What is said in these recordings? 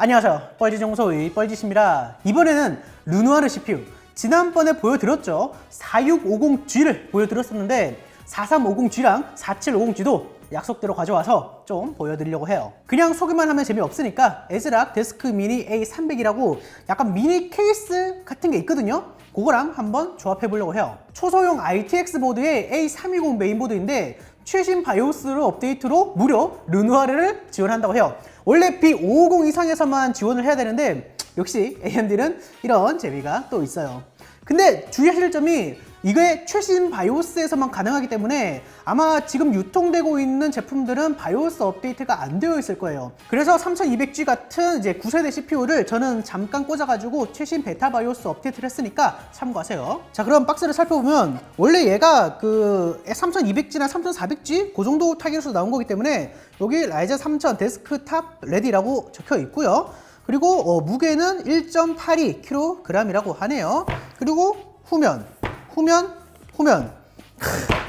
안녕하세요, 뻘지정소의 뻘짓입니다. 이번에는 르누아르 CPU, 지난번에 보여드렸죠. 4650G를 보여드렸었는데 4350G랑 4750G도 약속대로 가져와서 좀 보여드리려고 해요. 그냥 소개만 하면 재미없으니까 에즈락 데스크 미니 A300이라고 약간 미니 케이스 같은 게 있거든요. 그거랑 한번 조합해 보려고 해요. 초소형 ITX 보드의 A320 메인보드인데 최신 바이오스로 업데이트로 무려 르누아르를 지원한다고 해요. 원래 B550 이상에서만 지원을 해야 되는데 역시 AMD는 이런 재미가 또 있어요. 근데 주의하실 점이 이게 최신 바이오스에서만 가능하기 때문에 아마 지금 유통되고 있는 제품들은 바이오스 업데이트가 안 되어 있을 거예요. 그래서 3200G 같은 이제 9세대 CPU를 저는 잠깐 꽂아가지고 최신 베타 바이오스 업데이트를 했으니까 참고하세요. 자, 그럼 박스를 살펴보면 원래 얘가 그 3200G나 3400G 그 정도 타겟으로 나온 거기 때문에 여기 라이젠 3000 데스크탑 레디라고 적혀 있고요. 그리고 무게는 1.82kg이라고 하네요. 그리고 후면.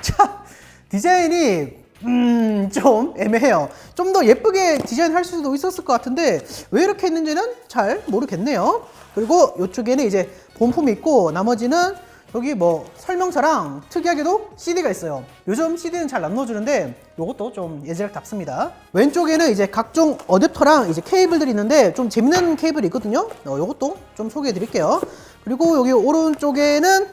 자, 디자인이 좀 애매해요. 좀 더 예쁘게 디자인할 수도 있었을 것 같은데 왜 이렇게 했는지는 잘 모르겠네요. 그리고 이쪽에는 이제 본품이 있고 나머지는 여기 뭐 설명서랑 특이하게도 CD가 있어요. 요즘 CD는 잘 안 넣어주는데 요것도 좀 예지력답습니다. 왼쪽에는 이제 각종 어댑터랑 이제 케이블들이 있는데 좀 재밌는 케이블이 있거든요. 요것도 좀 소개해 드릴게요. 그리고 여기 오른쪽에는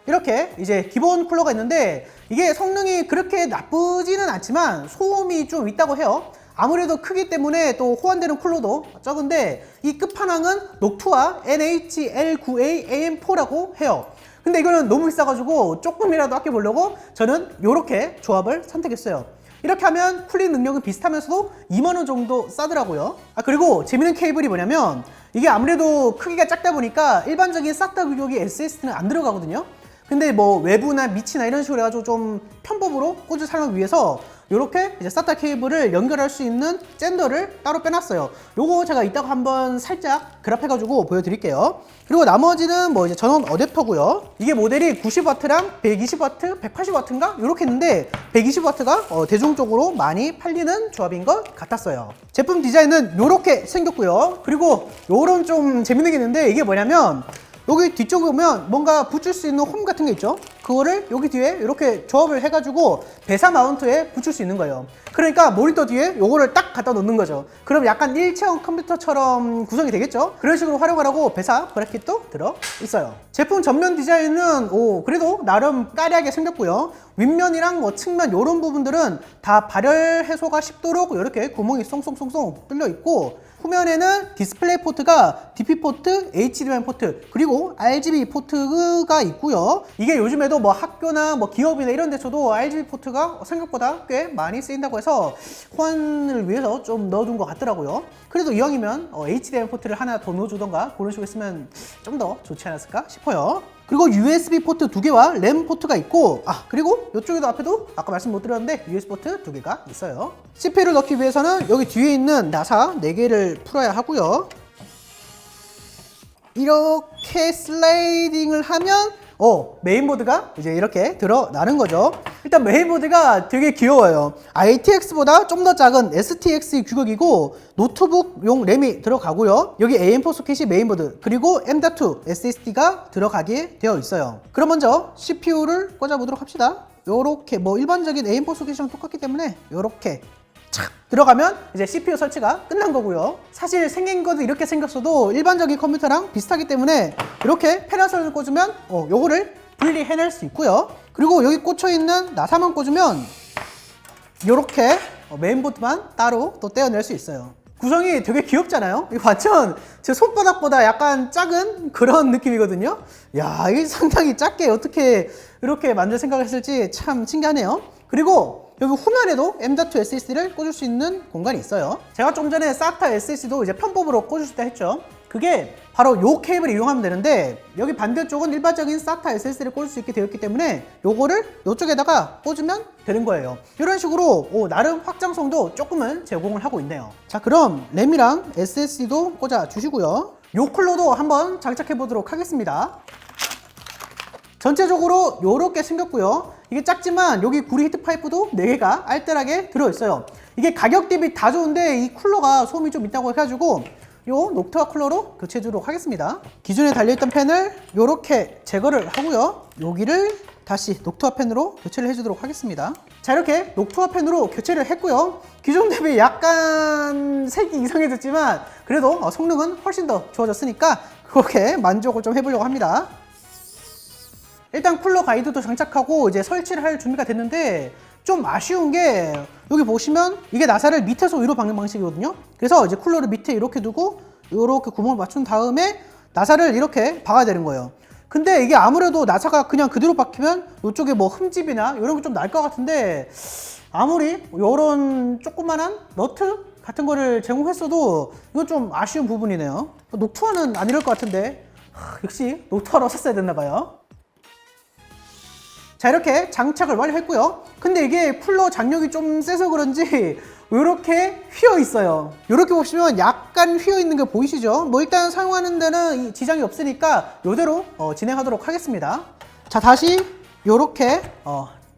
이렇게 이제 기본 쿨러가 있는데 이게 성능이 그렇게 나쁘지는 않지만 소음이 좀 있다고 해요. 아무래도 크기 때문에 또 호환되는 쿨러도 적은데 이 끝판왕은 녹투아 NHL9A AM4라고 해요. 근데 이거는 너무 비싸가지고 조금이라도 아껴보려고 저는 이렇게 조합을 선택했어요. 이렇게 하면 쿨링 능력은 비슷하면서도 2만원 정도 싸더라고요. 그리고 재밌는 케이블이 뭐냐면 이게 아무래도 크기가 작다 보니까 일반적인 SATA 규격의 SSD는 안 들어가거든요. 근데 뭐 외부나 밑이나 이런 식으로 해가지고 좀 편법으로 꽂을 사용을 위해서 이렇게 이제 SATA 케이블을 연결할 수 있는 젠더를 따로 빼놨어요. 요거 제가 이따가 한번 살짝 그랍해가지고 보여드릴게요. 그리고 나머지는 뭐 이제 전원 어댑터고요. 이게 모델이 90W랑 120W, 180W인가? 이렇게 있는데 120W가 대중적으로 많이 팔리는 조합인 것 같았어요. 제품 디자인은 이렇게 생겼고요. 그리고 요런 좀 재밌는 게 있는데 이게 뭐냐면 여기 뒤쪽에 보면 뭔가 붙일 수 있는 홈 같은 게 있죠. 그거를 여기 뒤에 이렇게 조합을 해가지고 배사 마운트에 붙일 수 있는 거예요. 그러니까 모니터 뒤에 요거를 딱 갖다 놓는 거죠. 그럼 약간 일체형 컴퓨터처럼 구성이 되겠죠. 그런 식으로 활용하라고 배사 브래킷도 들어 있어요. 제품 전면 디자인은 그래도 나름 까리하게 생겼고요. 윗면이랑 뭐 측면 요런 부분들은 다 발열 해소가 쉽도록 이렇게 구멍이 쏭쏭쏭쏭 뚫려 있고, 후면에는 디스플레이 포트가 DP 포트, HDMI 포트, 그리고 RGB 포트가 있고요. 이게 요즘에도 뭐 학교나 뭐 기업이나 이런 데서도 RGB 포트가 생각보다 꽤 많이 쓰인다고 해서 호환을 위해서 좀 넣어둔 것 같더라고요. 그래도 이왕이면 HDMI 포트를 하나 더 넣어주던가 그런 식으로 했으면 좀 더 좋지 않았을까 싶어요. 그리고 USB 포트 2개와 램 포트가 있고, 그리고 이쪽에도 앞에도 아까 말씀 못 드렸는데 USB 포트 2개가 있어요. CPU를 넣기 위해서는 여기 뒤에 있는 나사 4개를 풀어야 하고요. 이렇게 슬라이딩을 하면 메인보드가 이제 이렇게 드러나는 거죠. 일단 메인보드가 되게 귀여워요. ITX보다 좀 더 작은 STX 규격이고 노트북용 램이 들어가고요. 여기 AM4 소켓이 메인보드, 그리고 M.2 SSD가 들어가게 되어 있어요. 그럼 먼저 CPU를 꽂아보도록 합시다. 요렇게 뭐 일반적인 AM4 소켓이랑 똑같기 때문에 요렇게 착 들어가면 이제 CPU 설치가 끝난 거고요. 사실 생긴 것도 이렇게 생겼어도 일반적인 컴퓨터랑 비슷하기 때문에 이렇게 패널선을 꽂으면 요거를 분리해낼 수 있고요. 그리고 여기 꽂혀있는 나사만 꽂으면 이렇게 메인보드만 따로 또 떼어낼 수 있어요. 구성이 되게 귀엽잖아요. 이거 완전 제 손바닥보다 약간 작은 그런 느낌이거든요. 야, 이게 상당히 작게 어떻게 이렇게 만들 생각을 했을지 참 신기하네요. 그리고 여기 후면에도 M.2 SSD를 꽂을 수 있는 공간이 있어요. 제가 좀 전에 SATA SSD도 이제 편법으로 꽂을 수 있다 했죠. 그게 바로 요 케이블을 이용하면 되는데 여기 반대쪽은 일반적인 SATA SSD를 꽂을 수 있게 되었기 때문에 요거를 요쪽에다가 꽂으면 되는 거예요. 이런 식으로 나름 확장성도 조금은 제공을 하고 있네요. 자, 그럼 램이랑 SSD도 꽂아 주시고요. 요 쿨러도 한번 장착해 보도록 하겠습니다. 전체적으로 이렇게 생겼고요. 이게 작지만 여기 구리 히트 파이프도 4개가 알뜰하게 들어있어요. 이게 가격 대비 다 좋은데 이 쿨러가 소음이 좀 있다고 해가지고 요 녹투아 쿨러로 교체해 주도록 하겠습니다. 기존에 달려있던 펜을 요렇게 제거를 하고요. 여기를 다시 녹투아 펜으로 교체를 해주도록 하겠습니다. 자, 이렇게 녹투아 펜으로 교체를 했고요. 기존 대비 약간 색이 이상해졌지만 그래도 성능은 훨씬 더 좋아졌으니까 그렇게 만족을 좀 해보려고 합니다. 일단 쿨러 가이드도 장착하고 이제 설치를 할 준비가 됐는데 좀 아쉬운 게 여기 보시면 이게 나사를 밑에서 위로 박는 방식이거든요. 그래서 이제 쿨러를 밑에 이렇게 두고 이렇게 구멍을 맞춘 다음에 나사를 이렇게 박아야 되는 거예요. 근데 이게 아무래도 나사가 그냥 그대로 박히면 이쪽에 뭐 흠집이나 이런 게 좀 날 것 같은데 아무리 이런 조그만한 너트 같은 거를 제공했어도 이건 좀 아쉬운 부분이네요. 녹투아는 안 이럴 것 같은데 역시 녹투아로 샀어야 됐나 봐요. 자, 이렇게 장착을 완료했고요. 근데 이게 쿨러 장력이 좀 세서 그런지 이렇게 휘어 있어요. 이렇게 보시면 약간 휘어 있는 게 보이시죠? 뭐 일단 사용하는 데는 지장이 없으니까 이대로 진행하도록 하겠습니다. 자, 다시 이렇게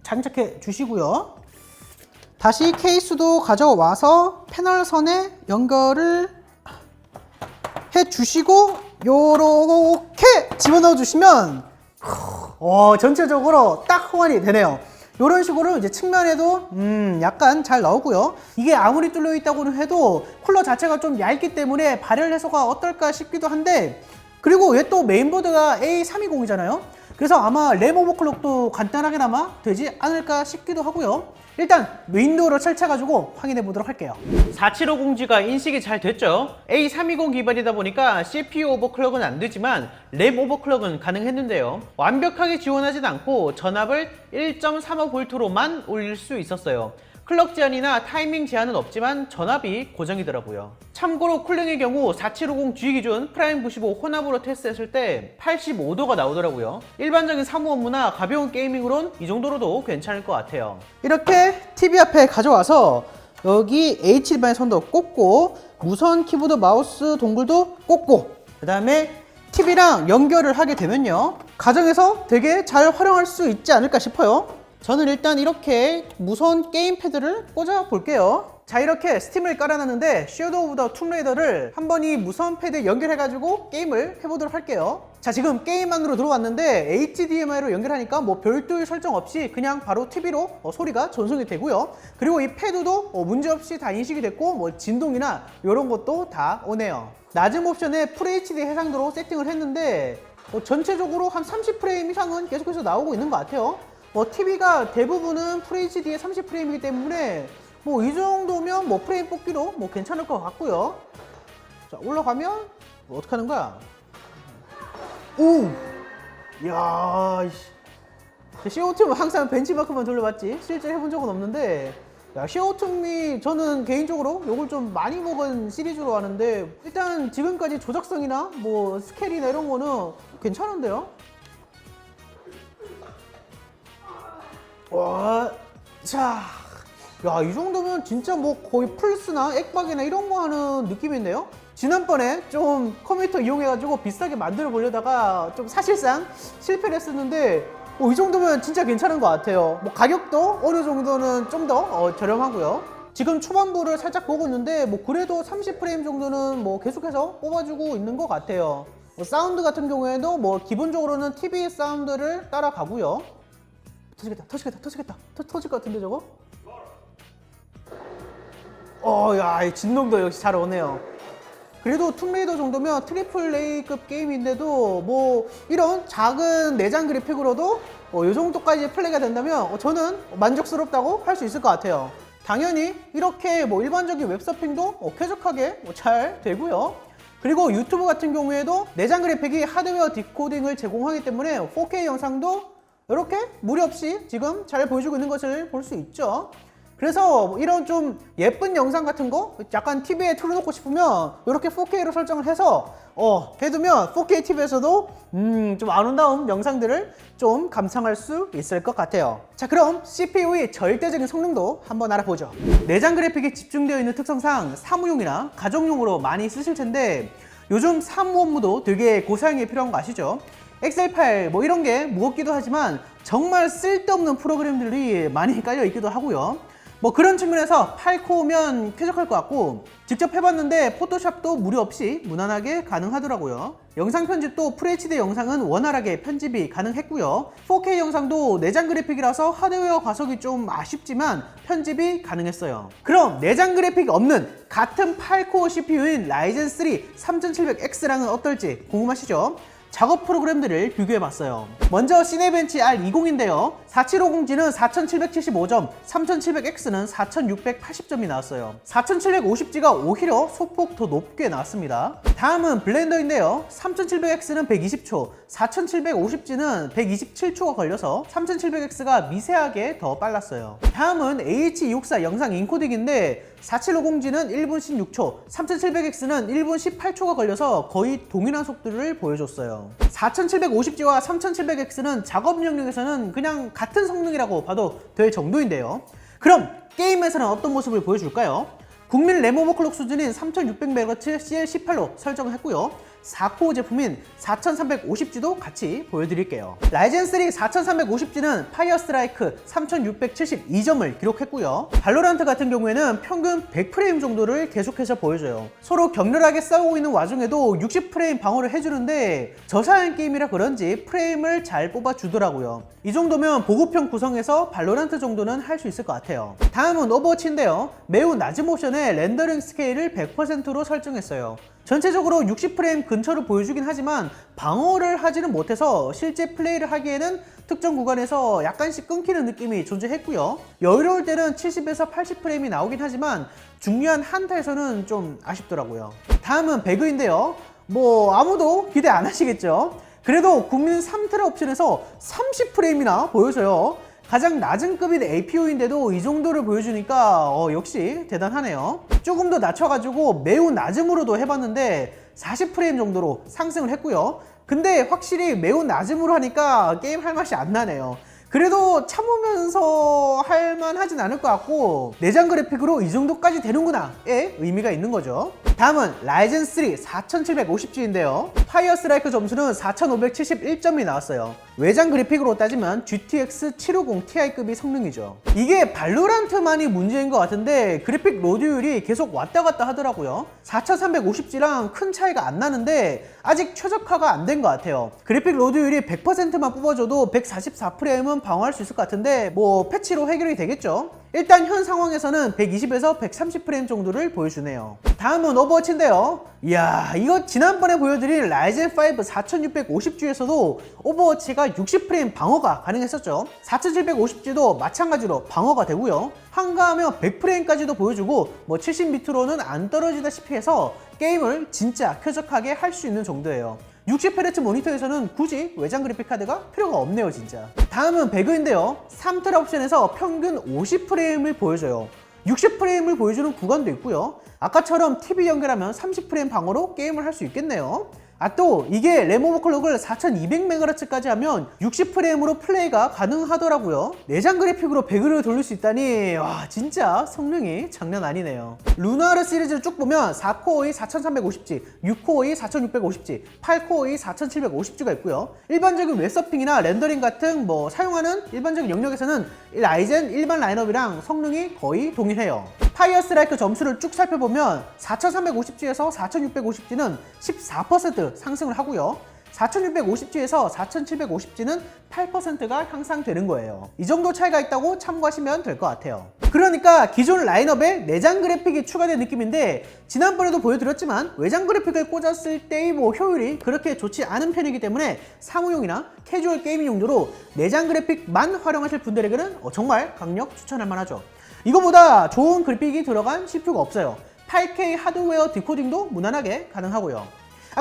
장착해 주시고요. 다시 케이스도 가져와서 패널선에 연결을 해 주시고 이렇게 집어넣어 주시면 전체적으로 딱 호환이 되네요. 이런 식으로 이제 측면에도 약간 잘 나오고요. 이게 아무리 뚫려 있다고는 해도 쿨러 자체가 좀 얇기 때문에 발열 해소가 어떨까 싶기도 한데, 그리고 얘 또 메인보드가 A320이잖아요. 그래서 아마 램 오버클럭도 간단하게나마 되지 않을까 싶기도 하고요. 일단 윈도우로 설치해가지고 확인해 보도록 할게요. 4750G가 인식이 잘 됐죠. A320 기반이다 보니까 CPU 오버클럭은 안 되지만 램 오버클럭은 가능했는데요. 완벽하게 지원하진 않고 전압을 1.35V로만 올릴 수 있었어요. 클럭 제한이나 타이밍 제한은 없지만 전압이 고정이더라고요. 참고로 쿨링의 경우 4750G 기준 프라임 95 혼합으로 테스트했을 때 85도가 나오더라고요. 일반적인 사무 업무나 가벼운 게이밍으론 이 정도로도 괜찮을 것 같아요. 이렇게 TV 앞에 가져와서 여기 H1번의 선도 꽂고 무선 키보드 마우스 동글도 꽂고 그 다음에 TV랑 연결을 하게 되면요, 가정에서 되게 잘 활용할 수 있지 않을까 싶어요. 저는 일단 이렇게 무선 게임 패드를 꽂아 볼게요. 자, 이렇게 스팀을 깔아놨는데 섀도우 오브 더 툼레이더를 한번 이 무선 패드에 연결해가지고 게임을 해보도록 할게요. 자, 지금 게임 안으로 들어왔는데 HDMI로 연결하니까 뭐 별도의 설정 없이 그냥 바로 TV로 소리가 전송이 되고요. 그리고 이 패드도 문제없이 다 인식이 됐고 뭐 진동이나 이런 것도 다 오네요. 낮은 옵션에 FHD 해상도로 세팅을 했는데 전체적으로 한 30프레임 이상은 계속해서 나오고 있는 것 같아요. TV가 대부분은 FHD의 30프레임이기 때문에 이 정도면 프레임 뽑기로 괜찮을 것 같고요. 자, 올라가면 어떻게 하는 거야? 오! 이야, CO2는 항상 벤치마크만 돌려봤지 실제 해본 적은 없는데, 야, CO2이 저는 개인적으로 요걸 좀 많이 먹은 시리즈로 하는데 일단 지금까지 조작성이나 스케일이나 이런 거는 괜찮은데요? 와, 자, 야, 이 정도면 진짜 거의 플스나 액박이나 이런 거 하는 느낌인데요? 지난번에 좀 컴퓨터 이용해가지고 비싸게 만들어 보려다가 좀 사실상 실패를 했었는데 이 정도면 진짜 괜찮은 것 같아요. 가격도 어느 정도는 좀 더 저렴하고요. 지금 초반부를 살짝 보고 있는데 그래도 30프레임 정도는 계속해서 뽑아주고 있는 것 같아요. 사운드 같은 경우에도 기본적으로는 TV 사운드를 따라가고요. 터질 것 같은데 저거? 야, 이 진동도 역시 잘 오네요. 그래도 툼레이더 정도면 트리플 A급 게임인데도 이런 작은 내장 그래픽으로도 이 정도까지 플레이가 된다면 저는 만족스럽다고 할 수 있을 것 같아요. 당연히 이렇게 일반적인 웹서핑도 쾌적하게 잘 되고요. 그리고 유튜브 같은 경우에도 내장 그래픽이 하드웨어 디코딩을 제공하기 때문에 4K 영상도 이렇게 무리 없이 지금 잘 보여주고 있는 것을 볼 수 있죠. 그래서 이런 좀 예쁜 영상 같은 거 약간 TV에 틀어놓고 싶으면 이렇게 4K로 설정을 해서 해두면 4K TV에서도 좀 아름다운 영상들을 좀 감상할 수 있을 것 같아요. 자, 그럼 CPU의 절대적인 성능도 한번 알아보죠. 내장 그래픽이 집중되어 있는 특성상 사무용이나 가정용으로 많이 쓰실 텐데 요즘 사무 업무도 되게 고사양이 필요한 거 아시죠? 엑셀 파일 이런 게 무겁기도 하지만 정말 쓸데없는 프로그램들이 많이 깔려 있기도 하고요. 뭐 그런 측면에서 8코어면 쾌적할 것 같고, 직접 해봤는데 포토샵도 무리 없이 무난하게 가능하더라고요. 영상 편집도 FHD 영상은 원활하게 편집이 가능했고요. 4K 영상도 내장 그래픽이라서 하드웨어 가속이 좀 아쉽지만 편집이 가능했어요. 그럼 내장 그래픽이 없는 같은 8코어 CPU인 라이젠 3 3700X랑은 어떨지 궁금하시죠? 작업 프로그램들을 비교해봤어요. 먼저 시네벤치 R20인데요. 4750G는 4775점, 3700X는 4680점이 나왔어요. 4750G가 오히려 소폭 더 높게 나왔습니다. 다음은 블렌더인데요. 3700X는 120초, 4750G는 127초가 걸려서 3700X가 미세하게 더 빨랐어요. 다음은 H264 영상 인코딩인데 4750G는 1분 16초, 3700X는 1분 18초가 걸려서 거의 동일한 속도를 보여줬어요. 4750G와 3700X는 작업 영역에서는 그냥 같은 성능이라고 봐도 될 정도인데요. 그럼 게임에서는 어떤 모습을 보여줄까요? 국민 램 오버클럭 수준인 3600MHz CL18로 설정을 했고요. 4코어 제품인 4350G도 같이 보여드릴게요. 라이젠 3 4350G는 파이어 스트라이크 3672점을 기록했고요. 발로란트 같은 경우에는 평균 100프레임 정도를 계속해서 보여줘요. 서로 격렬하게 싸우고 있는 와중에도 60프레임 방어를 해주는데 저사양 게임이라 그런지 프레임을 잘 뽑아주더라고요. 이 정도면 보급형 구성에서 발로란트 정도는 할 수 있을 것 같아요. 다음은 오버워치인데요. 매우 낮은 모션에 렌더링 스케일을 100%로 설정했어요. 전체적으로 60프레임 근처를 보여주긴 하지만 방어를 하지는 못해서 실제 플레이를 하기에는 특정 구간에서 약간씩 끊기는 느낌이 존재했고요. 여유로울 때는 70에서 80프레임이 나오긴 하지만 중요한 한타에서는 좀 아쉽더라고요. 다음은 배그인데요. 뭐 아무도 기대 안 하시겠죠? 그래도 국민 3테라 옵션에서 30프레임이나 보여줘요. 가장 낮은 급인 APU인데도 이 정도를 보여주니까 역시 대단하네요. 조금 더 낮춰가지고 매우 낮음으로도 해봤는데 40프레임 정도로 상승을 했고요. 근데 확실히 매우 낮음으로 하니까 게임 할 맛이 안 나네요. 그래도 참으면서 할만하진 않을 것 같고 내장 그래픽으로 이 정도까지 되는구나의 의미가 있는 거죠. 다음은 라이젠 3 4750G인데요. 파이어 스트라이크 점수는 4571점이 나왔어요. 외장 그래픽으로 따지면 GTX 750 Ti급이 성능이죠. 이게 발로란트만이 문제인 것 같은데 그래픽 로드율이 계속 왔다 갔다 하더라고요. 4350G랑 큰 차이가 안 나는데 아직 최적화가 안 된 것 같아요. 그래픽 로드율이 100%만 뽑아줘도 144프레임은 방어할 수 있을 것 같은데 뭐 패치로 해결이 되겠죠. 일단 현 상황에서는 120에서 130프레임 정도를 보여주네요. 다음은 오버워치인데요. 이야, 이거 지난번에 보여드린 라이젠 5 4650G에서도 오버워치가 60프레임 방어가 가능했었죠. 4750G도 마찬가지로 방어가 되고요. 한가하면 100프레임까지도 보여주고 뭐 70비트로는 안 떨어지다시피 해서 게임을 진짜 쾌적하게 할 수 있는 정도예요. 60Hz 모니터에서는 굳이 외장 그래픽 카드가 필요가 없네요 진짜. 다음은 배그인데요. 3테라 옵션에서 평균 50프레임을 보여줘요. 60프레임을 보여주는 구간도 있고요. 아까처럼 TV 연결하면 30프레임 방어로 게임을 할 수 있겠네요. 또 이게 램 오버클럭을 4200MHz까지 하면 60프레임으로 플레이가 가능하더라고요. 내장 그래픽으로 배그를 돌릴 수 있다니 와 진짜 성능이 장난 아니네요. 루나르 시리즈를 쭉 보면 4코어의 4350G, 6코어의 4650G, 8코어의 4750G가 있고요. 일반적인 웹서핑이나 렌더링 같은 사용하는 일반적인 영역에서는 라이젠 일반 라인업이랑 성능이 거의 동일해요. 파이어 스트라이크 점수를 쭉 살펴보면 4350G에서 4650G는 14% 상승을 하고요. 4650G에서 4750G는 8%가 향상되는 거예요. 이 정도 차이가 있다고 참고하시면 될 것 같아요. 그러니까 기존 라인업에 내장 그래픽이 추가된 느낌인데 지난번에도 보여드렸지만 외장 그래픽을 꽂았을 때의 효율이 그렇게 좋지 않은 편이기 때문에 사무용이나 캐주얼 게이밍 용도로 내장 그래픽만 활용하실 분들에게는 정말 강력 추천할 만하죠. 이거보다 좋은 그래픽이 들어간 CPU가 없어요. 8K 하드웨어 디코딩도 무난하게 가능하고요.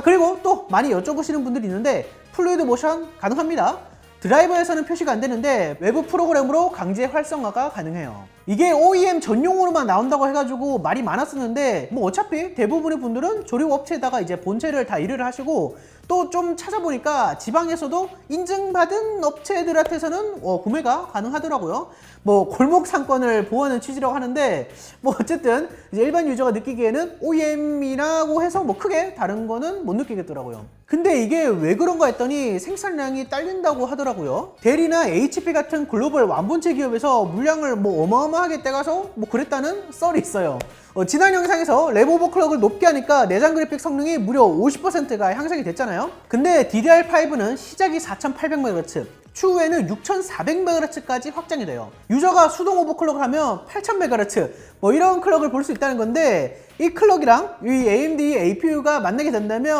그리고 또 많이 여쭤보시는 분들이 있는데 플루이드 모션 가능합니다. 드라이버에서는 표시가 안 되는데 외부 프로그램으로 강제 활성화가 가능해요. 이게 OEM 전용으로만 나온다고 해가지고 말이 많았었는데 어차피 대부분의 분들은 조립 업체에다가 이제 본체를 다 일을 하시고 또 좀 찾아보니까 지방에서도 인증받은 업체들한테서는 구매가 가능하더라고요. 골목 상권을 보호하는 취지라고 하는데 어쨌든 이제 일반 유저가 느끼기에는 OEM이라고 해서 크게 다른 거는 못 느끼겠더라고요. 근데 이게 왜 그런가 했더니 생산량이 딸린다고 하더라고요. 델이나 HP 같은 글로벌 완본체 기업에서 물량을 어마어마하게 이상하게 떼가서 뭐 그랬다는 썰이 있어요. 지난 영상에서 램 오버클럭을 높게 하니까 내장 그래픽 성능이 무려 50%가 향상이 됐잖아요. 근데 DDR5는 시작이 4800MHz, 추후에는 6400MHz까지 확장이 돼요. 유저가 수동 오버클럭을 하면 8000MHz 뭐 이런 클럭을 볼 수 있다는 건데, 이 클럭이랑 이 AMD APU가 만나게 된다면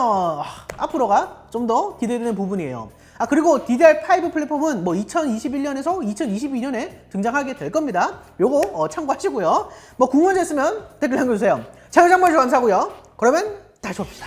앞으로가 좀 더 기대되는 부분이에요. 그리고 DDR5 플랫폼은 뭐 2021년에서 2022년에 등장하게 될 겁니다. 요거 참고하시고요. 뭐 궁금한 점 있으면 댓글 남겨주세요. 시청해주셔서 감사하고요. 그러면 다시 봅시다.